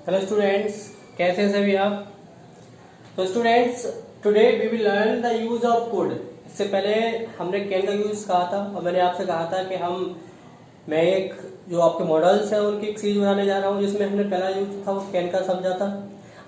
Hello students, कैसे हैं सभी आप। तो students, today we will learn the use of could. इससे पहले हमने कैन का यूज कहा था और मैंने आपसे कहा था कि मैं एक जो आपके मॉडल्स हैं उनकी एक सीरीज बनाने जा रहा हूँ जिसमें हमने पहला यूज था वो कैन का समझा था।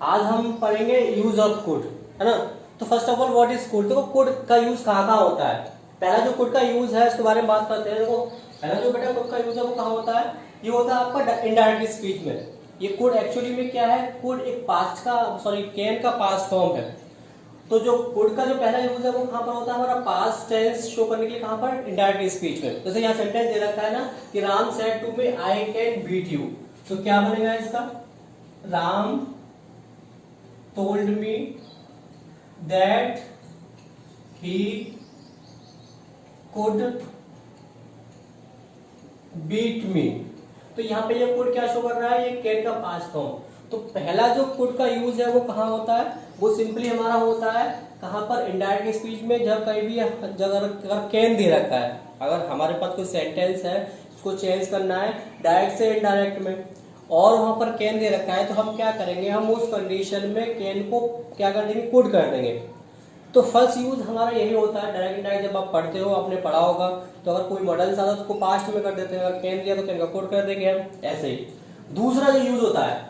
आज हम पढ़ेंगे यूज ऑफ कुड, है ना। तो first of all what is could. देखो कुड का यूज कहाँ कहाँ होता है। पहला जो कुड का यूज है उसके बारे में बात करते हैं। देखो पहला जो बेटा कुड का यूज है वो कहाँ होता है। ये होता है आपका इनडायरेक्ट स्पीच में। ये कोड एक्चुअली में क्या है, कोड एक पास्ट का कैन का पास्ट फॉर्म है। तो जो कोड का जो पहला यूज है वो कहां पर होता है, हमारा पास्ट टेंस शो करने के लिए कहां पर, इनडायरेक्ट स्पीच में। जैसे यहाँ सेंटेंस दे रखा है ना कि Ram said to me I can beat you. तो क्या बनेगा इसका, Ram told me that he could beat me. तो यहाँ पे ये कोड क्या शो कर रहा है, ये कैन का पास्ट फॉर्म। तो पहला जो कोड का यूज है वो कहाँ होता है, वो सिंपली हमारा होता है कहाँ पर, इनडायरेक्ट स्पीच में। जब कहीं भी अगर कैन दे रखा है, अगर हमारे पास कोई सेंटेंस है उसको चेंज करना है डायरेक्ट से इनडायरेक्ट में और वहां पर कैन दे रखा है, तो हम क्या करेंगे, हम उस कंडीशन में कैन को क्या कर देंगे, कोड कर देंगे। तो फर्स्ट यूज हमारा यही होता है डायरेक्ट इनडायरेक्ट। जब आप पढ़ते हो, आपने पढ़ा होगा, तो अगर कोई मॉडल आता है तो उसको पास्ट में कर देते हैं, अगर कैन दिया तो कैन का कोड कर देंगे हम, ऐसे ही। दूसरा जो यूज होता है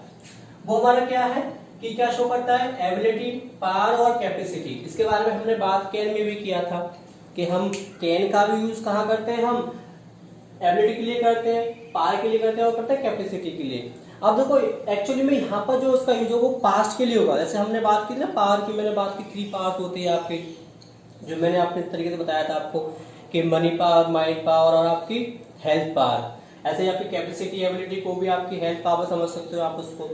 वो हमारा क्या है कि क्या शो करता है, एबिलिटी, पावर और कैपेसिटी। इसके बारे में हमने बात कैन में भी किया था कि हम कैन का भी यूज कहाँ करते हैं, हम एबिलिटी के लिए करते हैं, पावर के लिए करते हैं और करते हैं कैपेसिटी के लिए। अब देखो एक्चुअली में यहाँ पर जो उसका यूज हो वो पास्ट के लिए होगा। जैसे हमने बात की ना पावर की, मैंने बात की 3 पावर्स होती है आपकी, जो मैंने अपने तरीके से बताया था आपको कि मनी पावर, माइंड पावर और आपकी हेल्थ पावर। ऐसे ही आपकी कैपेसिटी, एबिलिटी को भी आपकी हेल्थ पावर समझ सकते हो आप उसको,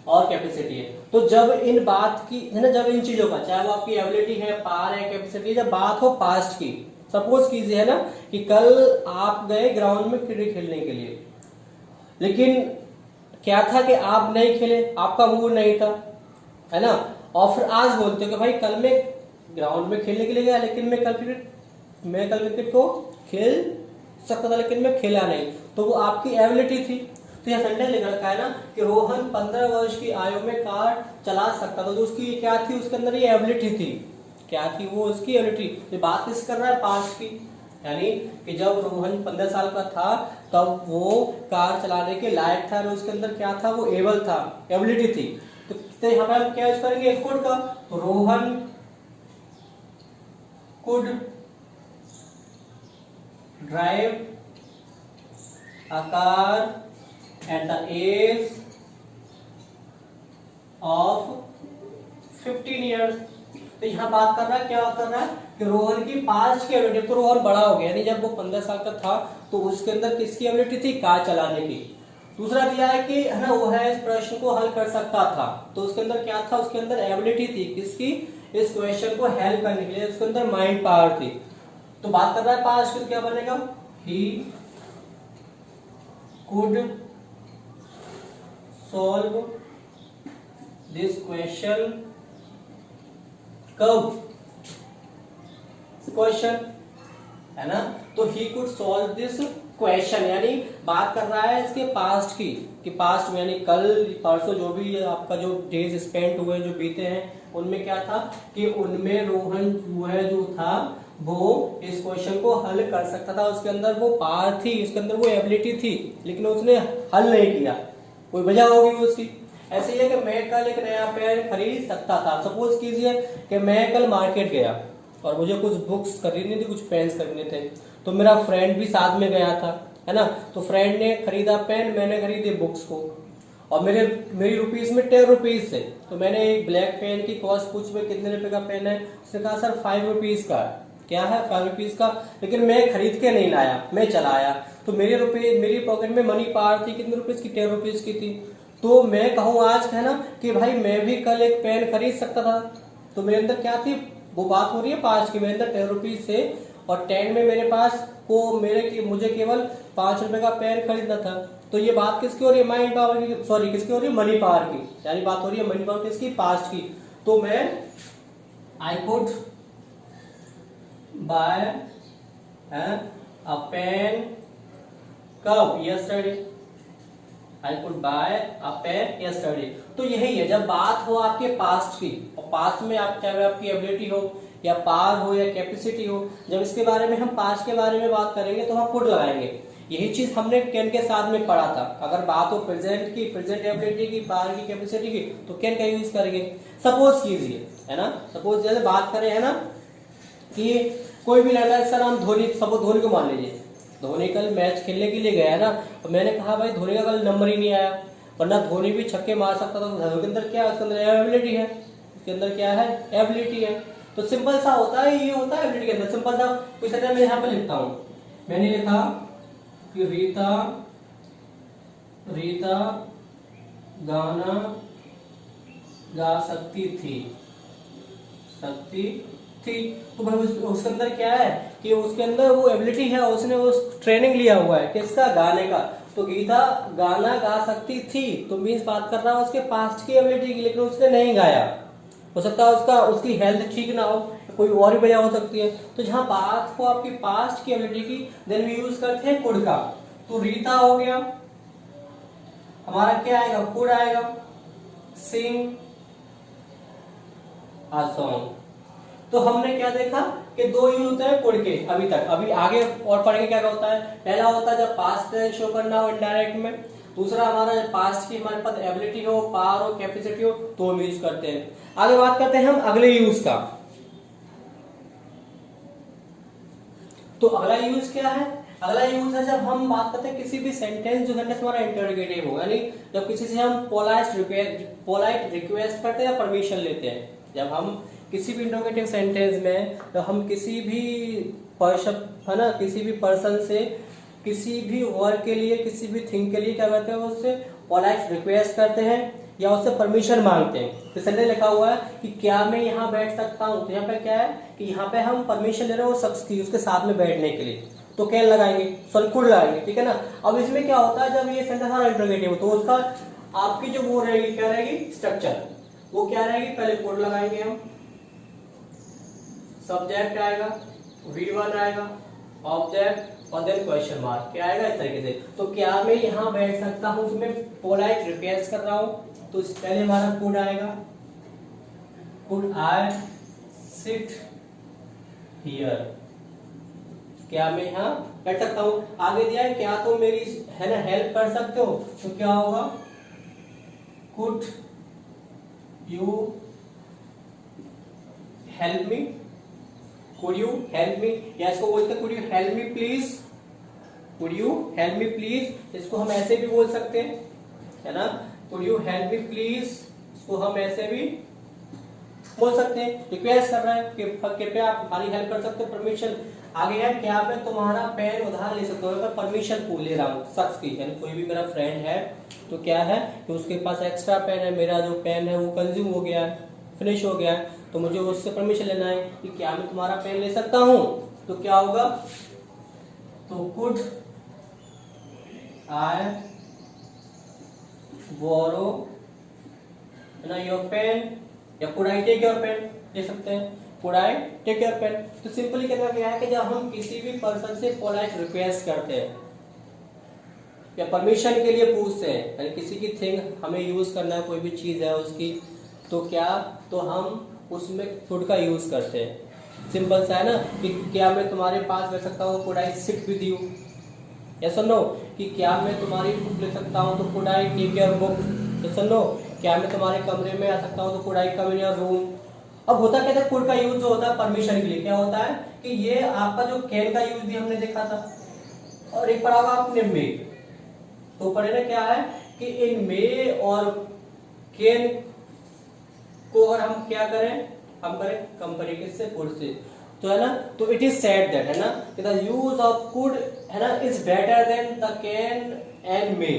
और कैपेसिटी है। तो जब इन बात की है ना, जब इन चीजों का, चाहे वो आपकी एबिलिटी है, पावर है, कैपेसिटी, जब बात हो पास्ट की, सपोज कीजिए है ना कि कल आप गए ग्राउंड में क्रिकेट खेलने के लिए, लेकिन क्या था कि आप नहीं खेले, आपका मूड नहीं था, है ना। और फिर आज बोलते हो कि भाई कल मैं ग्राउंड में खेलने के लिए गया, लेकिन मैं कल क्रिकेट को खेल सकता था लेकिन मैं खेला नहीं। तो वो आपकी एबिलिटी थी। तो यह सेंटेंस लिख रखा है ना कि रोहन 15 वर्ष की आयु में कार चला सकता था। तो उसकी क्या थी, उसके अंदर ये एबिलिटी थी। क्या थी वो, उसकी एबिलिटी। ये बात किस कर रहा है, पास्ट की, यानी कि जब रोहन 15 साल का था तब वो कार चलाने के लायक था और उसके अंदर क्या था, वो एबल था, एबिलिटी थी। तो यहाँ पर हम क्या यूज करेंगे, कुड का। तो Rohan could drive a car at the age of 15 years. तो यहाँ बात कर रहा है, क्या कर रहा है कि रोहन की पास्ट की एबिलिटी। तो रोहन बड़ा हो गया, यानी जब वो 15 साल का था तो उसके अंदर किसकी एबिलिटी थी, कार चलाने की। दूसरा दिया है कि है ना वो है इस प्रश्न को हल कर सकता था। तो उसके अंदर क्या था, उसके अंदर एबिलिटी थी किसकी, इस क्वेश्चन को हेल्प करने के लिए, उसके अंदर माइंड पावर थी। तो बात कर रहा है पास्ट की, तो क्या बनेगा, he could solve this question. कब, क्वेश्चन, है ना। तो he could solve this question, यानी बात कर रहा है इसके पास्ट की, कि पास्ट में यानी कल परसों जो भी आपका जो डेज स्पेंड हुए, जो बीते हैं, उनमें क्या था कि उनमें रोहन जो था वो इस क्वेश्चन को हल कर सकता था। उसके अंदर वो पावर थी, उसके अंदर वो एबिलिटी थी, लेकिन उसने हल नहीं किया, कोई वजह होगी उसकी। ऐसे ही है कि मैं कल एक नया पेन खरीद सकता था। सपोज कीजिए कि मैं कल मार्केट गया और मुझे कुछ बुक्स खरीदनी थी, कुछ पेन्स खरीदने थे, तो मेरा फ्रेंड भी साथ में गया था, है ना। तो फ्रेंड ने खरीदा पेन, मैंने खरीदे बुक्स को, और मेरी रुपीज में 10 रुपीज थे। तो मैंने एक ब्लैक पेन की कॉस्ट पूछ में कितने रुपए का पेन है, उसने कहा सर 5 रुपीज का। क्या है, 5 रुपीज का, लेकिन मैं खरीद के नहीं लाया, मैं चलाया। तो मेरी पॉकेट में मनी पावर थी, कितने रुपीज की, 10 रुपीज की थी। तो मैं कहूँ आज है ना कि भाई मैं भी कल एक पेन खरीद सकता था। तो मेरे अंदर क्या थी, वो बात हो रही है पास्ट की, मेरे अंदर 10 रुपीज थे और 10 में मेरे पास मुझे केवल 5 रुपए का पेन खरीदना था। तो ये बात किसकी हो रही है, माइंड पावर की, सॉरी किसकी हो रही है, मनी पावर की, यानी बात हो रही है मनी पावर किसकी, पास्ट की। तो मैं I could buy a pen कब, yesterday, I could buy a pen yesterday. तो यही है, जब बात हो आपके पास्ट की, और पास्ट में आप चाहे आपकी एबिलिटी हो या पावर हो या कैपेसिटी हो, जब इसके बारे में हम पास्ट के बारे में बात करेंगे तो हम कुड लगाएंगे। यही चीज हमने कैन के साथ में पढ़ा था। अगर बात हो प्रेजेंट की, प्रेजेंट एबिलिटी की, पावर की, कैपेसिटी की, तो कैन का यूज करेंगे। सपोज कीजिए, है ना, सपोज जैसे बात करें, है ना, कि कोई भी लड़का, इसका नाम धोनी, सपोज धोनी को मान लीजिए। धोनी कल मैच खेलने के लिए गया है ना, तो मैंने कहा भाई धोनी का कल नंबर ही नहीं आया, वरना धोनी भी छक्के मार सकता था। धोनी के अंदर क्या है, उसके अंदर एबिलिटी है, उसके अंदर क्या है, एबिलिटी है। तो सिंपल सा होता है, ये होता है एबिलिटी के अंदर। सिंपल सा कुछ मैं यहाँ पे लिखता हूँ, मैंने लिखा कि रीता गाना गा सकती थी। तो भाई उसके अंदर क्या है कि उसके अंदर वो एबिलिटी है, उसने वो ट्रेनिंग लिया हुआ है किसका, गाने का। तो गीता गाना गा सकती थी, तो मीन्स बात कर रहा है उसके पास्ट की एबिलिटी की, लेकिन उसने नहीं गाया। हो सकता है उसकी हेल्थ ठीक ना हो, कोई और भी वजह हो सकती है। तो जहां बात हो आपकी पास्ट की एबिलिटी की, देन वी यूज करते हैं कुड का। तो रीता हो गया, हमारा क्या आएगा, कुड आएगा, सिंग अ सॉन्ग। तो हमने क्या देखा कि दो यूज होते हैं कुड के अभी तक। अभी आगे और पढ़ेंगे क्या होता है। पहला होता है जब पास्ट टेंस शो करना हो इनडायरेक्ट में। दूसरा हमारा जब पास्ट की हमारे पास एबिलिटी हो, पावर हो, कैपेसिटी हो, तो हम यूज करते हैं। आगे बात करते हैं हम अगले यूज का। तो अगला यूज क्या है, अगला यूज है जब हम बात करते हैं किसी भी सेंटेंस, जो सेंटेंस हमारा इंटरोगेटिव हो, यानी जब किसी से हम पोलाइट रिक्वेस्ट करते हैं या परमिशन लेते हैं। जब हम किसी भी इंटरोगेटिव सेंटेंस में, तो हम किसी भी पर्सन, है ना, किसी भी पर्सन से किसी भी वर्ड के लिए, किसी भी थिंग के लिए क्या करते हैं, उससे पोलाइट रिक्वेस्ट करते हैं या उससे परमिशन मांगते हैं। तो सेंटेंस लिखा हुआ है कि क्या मैं यहाँ बैठ सकता हूँ, तो यहाँ पे क्या है कि यहाँ पे हम परमिशन ले रहे हैं वो शख्स की, उसके साथ में बैठने के लिए, तो कैन लगाएंगे, सॉरी कुड लगाएंगे, ठीक है ना। अब इसमें क्या होता है, जब ये सेंटेंस हमारा इंटरोगेटिव हो, तो उसका आपकी जो वो रहेगी, क्या रहेगी, स्ट्रक्चर, वो क्या रहेगी, पहले कुड लगाएंगे हम, सब्जेक्ट आएगा, V1 आएगा, ऑब्जेक्ट, और देन क्वेश्चन मार्क, क्या आएगा इस तरीके से। तो क्या मैं यहाँ बैठ सकता हूँ, तो मैं पोलाइट रिक्वेस्ट कर रहा हूँ, तो पहले हमारा कुड आएगा, कुड आई सिट हियर, क्या मैं यहाँ बैठ सकता हूँ। आगे दिया है क्या तुम मेरी, है ना, हेल्प कर सकते हो, तो क्या होगा, could you help me, could you help मी, या इसको बोलते हैं could you help me please, could you help me please, इसको हम ऐसे भी बोल सकते हैं, है ना, could you help me please, इसको हम ऐसे भी बोल सकते हैं, रिक्वेस्ट कर रहा है कि कृपया आप हमारी हेल्प कर सकते हो, परमिशन। आगे है क्या मैं तुम्हारा पेन उधार ले सकता हूँ, मैं परमिशन ले रहा हूँ शख्स की, यानी कोई भी मेरा फ्रेंड है, तो क्या है कि उसके पास एक्स्ट्रा पेन है, मेरा जो पेन है वो कंज्यूम हो गया है, फिनिश हो गया है, तो मुझे उससे परमिशन लेना है कि क्या मैं तुम्हारा पेन ले सकता हूं। तो क्या होगा, तो कुड आई बोरो ना योर पेन, या could I take your pen ले सकते हैं, could I take your pen. तो सिंपली कहना क्या है कि जब हम किसी भी पर्सन से पोलाइट रिक्वेस्ट करते हैं या परमिशन के लिए पूछते हैं, यानी किसी की थिंग हमें यूज करना है, कोई भी चीज है उसकी, तो क्या, तो हम उसमें कुड का यूज करते हैं। सिंपल सा है ना, कि क्या मैं तुम्हारे पास बैठ सकता हूँ, could I sit with you, yes और नो, कि क्या मैं तुम्हारी बुक ले सकता हूँ, तो could I take your book, yes और नो, क्या मैं तुम्हारे कमरे में आ सकता हूँ, तो could I come in your room. अब होता क्या था, कुड का यूज जो होता है परमिशन के लिए, क्या होता है कि ये आपका जो कैन का यूज भी हमने देखा था, और एक पढ़ा होगा आपने मे, तो पढ़े ना क्या है कि इन मे और कैन को अगर हम क्या करें, हम करें कंपेयर किससे, कुड से, तो है ना, तो इट इज सेड दैट, है ना, कि द यूज ऑफ कुड, है ना, is better than the can and may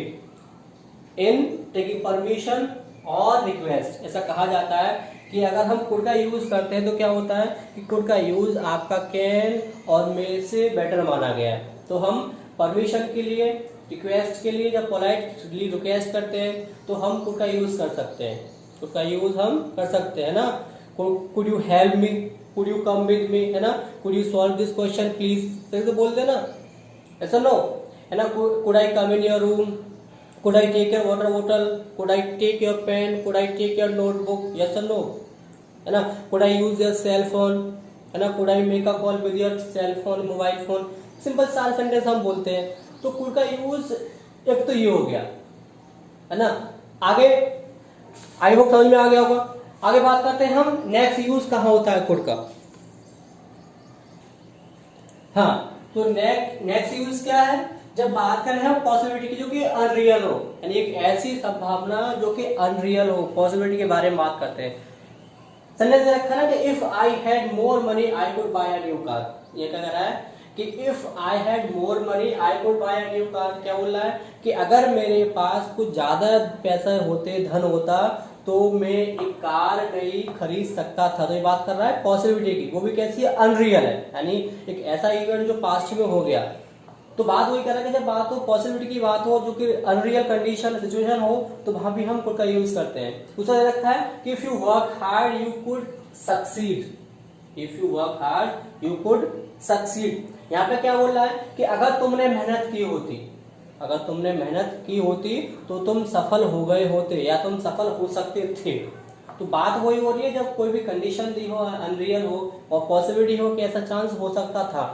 in taking permission और रिक्वेस्ट। ऐसा कहा जाता है कि अगर हम कुड का यूज करते हैं तो क्या होता है कि कुड का यूज आपका कैन और मे से बेटर माना गया है। तो हम परमिशन के लिए, रिक्वेस्ट के लिए जब पोलाइटली रिक्वेस्ट करते हैं तो हम कुड का यूज कर सकते हैं, कुड का यूज हम कर सकते हैं ना। Could you help me, could you come with me, है ना, could you solve this question please, सही से बोल देना, ऐसा नो, है ना, could I come in your room, could I take your water बोतल, could I take your pen, could I take your notebook, yes और नो, है ना। Could I use your cell phone, है ना। Could I make a call with your cell phone, mobile phone, simple सारे sentence हम बोलते हैं। तो कुड का यूज एक तो ये हो गया, है ना। आगे आई होप समझ में आ गया होगा। आगे बात करते हैं हम नेक्स्ट यूज कहाँ होता है कुड का। हाँ, तो नेक्स्ट यूज क्या है, जब बात करें हम पॉसिबिलिटी की जो कि अनरियल हो, यानी एक ऐसी संभावना जो कि अनरियल हो, पॉसिबिलिटी के बारे में बात करते हैं। सेंटेंस रखा है ना कि if I had more money I could buy a new car. ये क्या कह रहा है कि if I had more money I could buy a new car. क्या बोल रहा है कि अगर मेरे पास कुछ ज्यादा पैसा होते, धन होता, तो मैं एक कार नई खरीद सकता था। तो ये बात कर रहा है पॉसिबिलिटी की, वो भी कैसी है, अनरियल है, यानी एक ऐसा इवेंट जो पास्ट में हो गया। तो बात वही कर रहा है कि जब बात हो पॉसिबिलिटी की बात हो, जो कि अनरियल कंडीशन सिचुएशन हो, तो वहां भी हम कुड का यूज करते हैं। दूसरा रखा है कि if you work hard you could succeed. If you work hard you could succeed. यहाँ पे क्या बोल रहा है कि अगर तुमने मेहनत की होती, अगर तुमने मेहनत की होती तो तुम सफल हो गए होते, या तुम सफल हो सकते थे। तो बात वही हो रही है जब कोई भी कंडीशन दी हो, अनरियल हो, और पॉसिबिलिटी हो कि ऐसा चांस हो सकता था,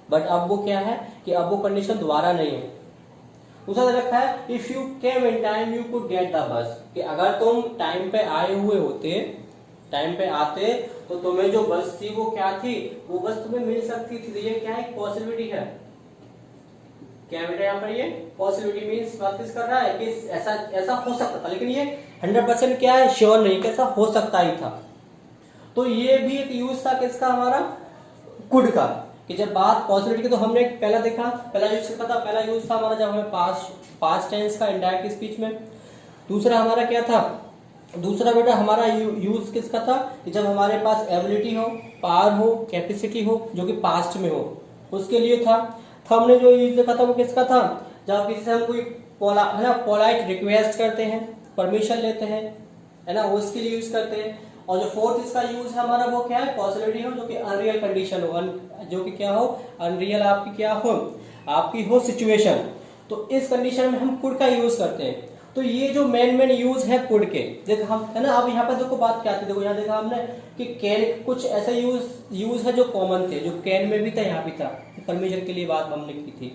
बट अब वो क्या है कि अब वो कंडीशन दोबारा नहीं है। दूसरा रखा है if you came in time you could get the bus, कि अगर तुम टाइम पे आए हुए होते, टाइम पे आते, तो तुम्हें जो बस थी वो क्या थी, वो बस तुम्हें मिल सकती थी। तो ये क्या है, पॉसिबिलिटी है। क्या बेटा यहाँ पर ये पॉसिबिलिटी मीन्स बात किस कर रहा है कि ऐसा हो सकता था, लेकिन ये 100% क्या है, श्योर नहीं, कैसा हो सकता ही था। तो ये भी एक यूज था किसका, हमारा कुड का, कि जब बात पॉसिबिलिटी की, तो हमने पहला देखा, पहला यूज किसका था, पहला यूज था हमारा जब हमें पास्ट टेंस का इनडायरेक्ट स्पीच में। दूसरा हमारा क्या था, दूसरा बेटा हमारा यूज किसका था कि जब हमारे पास एबिलिटी हो, पावर हो, कैपेसिटी हो, जो कि पास्ट में हो, उसके लिए था। तो हमने जो यूज देखा था वो किसका था, जब किसी से हम कोई है ना पोलाइट रिक्वेस्ट करते हैं, परमिशन लेते हैं, है ना, उसके लिए यूज करते हैं। और जो फोर्थ इसका यूज है हमारा वो क्या है, पॉसिबिलिटी हो जो कि अनरियल कंडीशन हो, जो कि क्या हो, अनरियल आपकी क्या हो, आपकी हो सिचुएशन। तो इस कंडीशन में हम कुड का यूज करते हैं। तो ये जो मेन यूज है कुड के, देखो हम, है ना। अब यहाँ पर देखो बात क्या थी, देखो यहाँ देखा हमने कि कैन, कुछ ऐसा यूज है जो कॉमन थे, जो कैन में भी था, यहाँ भी था, परमिशन के लिए बात हमने की थी।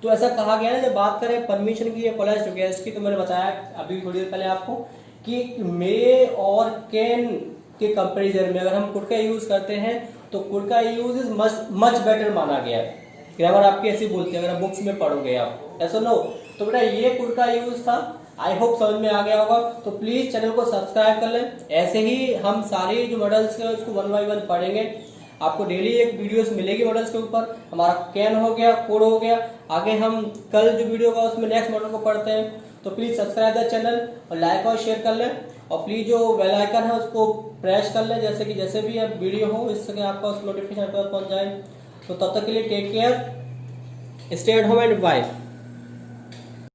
तो ऐसा कहा गया है, जब बात करें परमिशन की या पोलाइट रिक्वेस्ट की, तो मैंने बताया अभी थोड़ी देर पहले आपको कि मे और कैन के कंपैरिजन में अगर हम कुड का यूज करते हैं तो कुड का यूज इज मच बेटर माना गया है। ग्रामर आपकी ऐसी बोलती है, अगर आप बुक्स में पढ़ोगे आप, ऐसा नो। तो बेटा ये कुड का यूज था, आई होप समझ में आ गया होगा। तो प्लीज चैनल को सब्सक्राइब कर लें, ऐसे ही हम सारे जो मॉडल्स हैं उसको 1 बाय 1 पढ़ेंगे। आपको डेली एक वीडियोस मिलेगी मॉडल्स के ऊपर। हमारा कैन हो गया, कोड हो गया, आगे हम कल जो वीडियो होगा उसमें नेक्स्ट मॉडल को पढ़ते हैं। तो प्लीज सब्सक्राइब द चैनल और लाइक और शेयर कर लें, और प्लीज जो बेल आइकन है उसको प्रेस कर लें, जैसे कि जैसे भी अब वीडियो हो इससे आपका उस नोटिफिकेशन पर पहुंच जाए। तो तब तक के लिए take care, stay at home and bye.